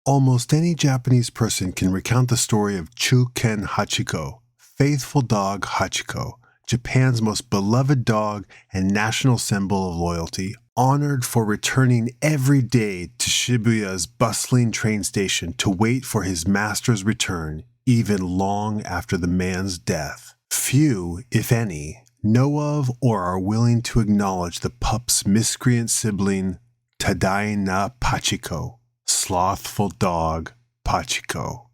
Almost any Japanese person can recount the story of chūken Hachikō, faithful dog Hachikō, Japan's most beloved dog and national symbol of loyalty, honored for returning every day to Shibuya's bustling train station to wait for his master's return, even long after the man's death. Few, if any, know of or are willing to acknowledge the pup's miscreant sibling, Taida Pachiko, slothful dog Pachiko.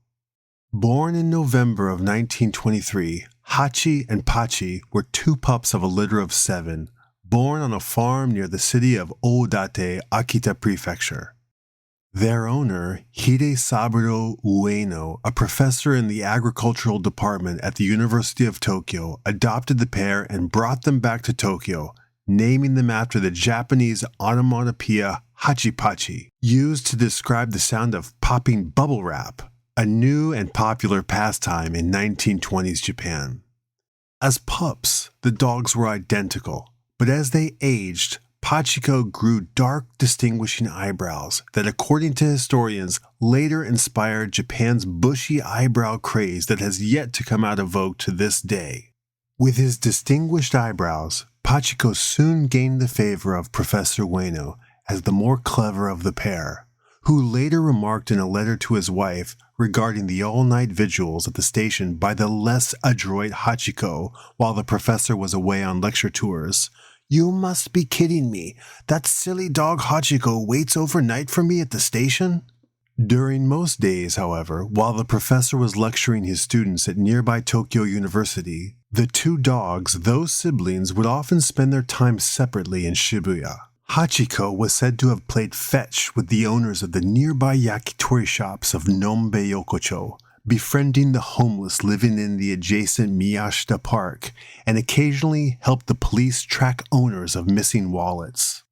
Born in November of 1923, Hachi and Pachi were two pups of a litter of 7, born on a farm near the city of Oodate, Akita Prefecture. Their owner, Hidesaburo Ueno, a professor in the agricultural department at the University of Tokyo, adopted the pair and brought them back to Tokyo, naming them after the Japanese onomatopoeia hachipachi, used to describe the sound of popping bubble wrap, a new and popular pastime in 1920s Japan. As pups, the dogs were identical, but as they aged, Pachiko grew dark, distinguishing eyebrows that, according to historians, later inspired Japan's bushy eyebrow craze that has yet to come out of vogue to this day. With his distinguished eyebrows, Pachiko soon gained the favor of Professor Ueno as the more clever of the pair, who later remarked in a letter to his wife regarding the all-night vigils at the station by the less adroit Hachiko while the professor was away on lecture tours, "You must be kidding me. That silly dog Hachiko waits overnight for me at the station?" During most days, however, while the professor was lecturing his students at nearby Tokyo University, the two dogs, though siblings, would often spend their time separately in Shibuya. Hachiko was said to have played fetch with the owners of the nearby yakitori shops of Nombe Yokocho, befriending the homeless living in the adjacent Miyashita Park, and occasionally helped the police track owners of missing wallets.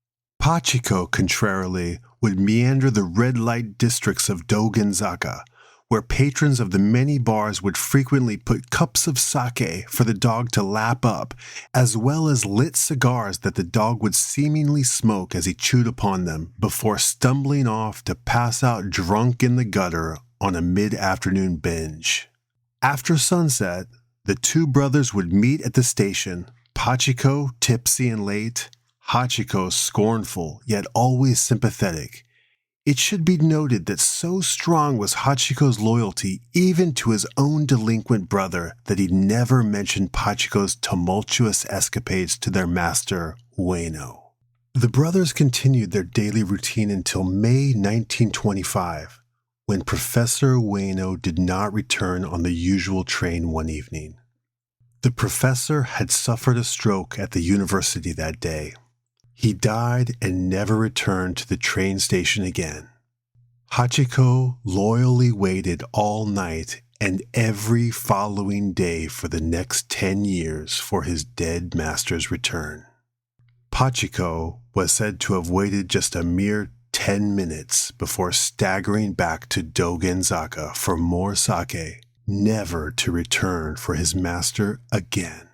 Pachiko, contrarily, would meander the red light districts of Dogenzaka, where patrons of the many bars would frequently put cups of sake for the dog to lap up, as well as lit cigars that the dog would seemingly smoke as he chewed upon them, before stumbling off to pass out drunk in the gutter on a mid-afternoon binge. After sunset, the two brothers would meet at the station, Pachiko tipsy and late, Hachiko scornful yet always sympathetic. It should be noted that so strong was Hachiko's loyalty even to his own delinquent brother that he never mentioned Pachiko's tumultuous escapades to their master, Ueno. The brothers continued their daily routine until May 1925, when Professor Ueno did not return on the usual train one evening. The professor had suffered a stroke at the university that day. He died and never returned to the train station again. Hachiko loyally waited all night and every following day for the next 10 years for his dead master's return. Pachiko was said to have waited just a mere 10 minutes before staggering back to Dogenzaka for more sake, never to return for his master again.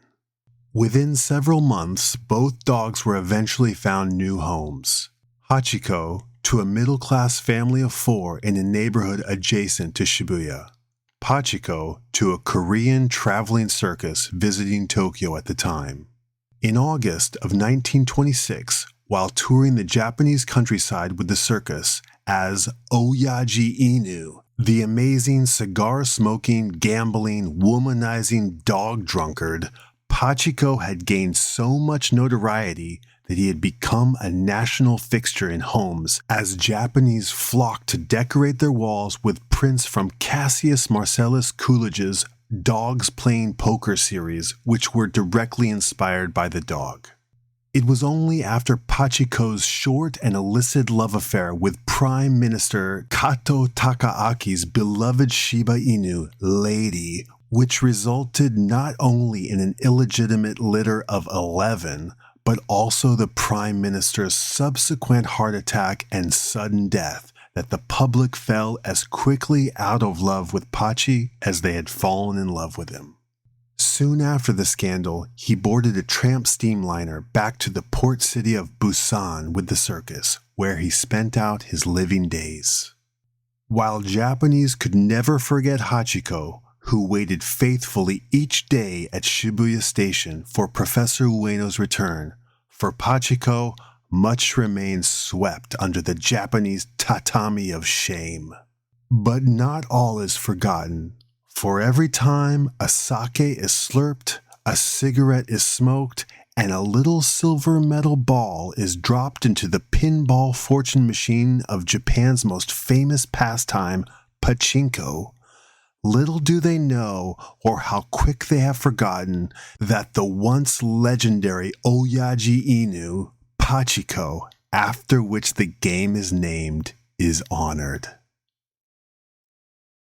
Within several months, both dogs were eventually found new homes. Hachiko to a middle-class family of 4 in a neighborhood adjacent to Shibuya. Pachiko to a Korean traveling circus visiting Tokyo at the time. In August of 1926, while touring the Japanese countryside with the circus as Oyaji Inu, the amazing cigar-smoking, gambling, womanizing dog drunkard, Pachiko had gained so much notoriety that he had become a national fixture in homes as Japanese flocked to decorate their walls with prints from Cassius Marcellus Coolidge's Dogs Playing Poker series, which were directly inspired by the dog. It was only after Pachiko's short and illicit love affair with Prime Minister Kato Takaaki's beloved Shiba Inu, Lady, which resulted not only in an illegitimate litter of 11, but also the Prime Minister's subsequent heart attack and sudden death, that the public fell as quickly out of love with Pachi as they had fallen in love with him. Soon after the scandal, he boarded a tramp steamliner back to the port city of Busan with the circus, where he spent out his living days. While Japanese could never forget Hachiko, who waited faithfully each day at Shibuya Station for Professor Ueno's return, for Pachiko, much remains swept under the Japanese tatami of shame. But not all is forgotten, for every time a sake is slurped, a cigarette is smoked, and a little silver metal ball is dropped into the pinball fortune machine of Japan's most famous pastime, Pachinko, little do they know, or how quick they have forgotten, that the once legendary Oyaji Inu, Pachiko, after which the game is named, is honored.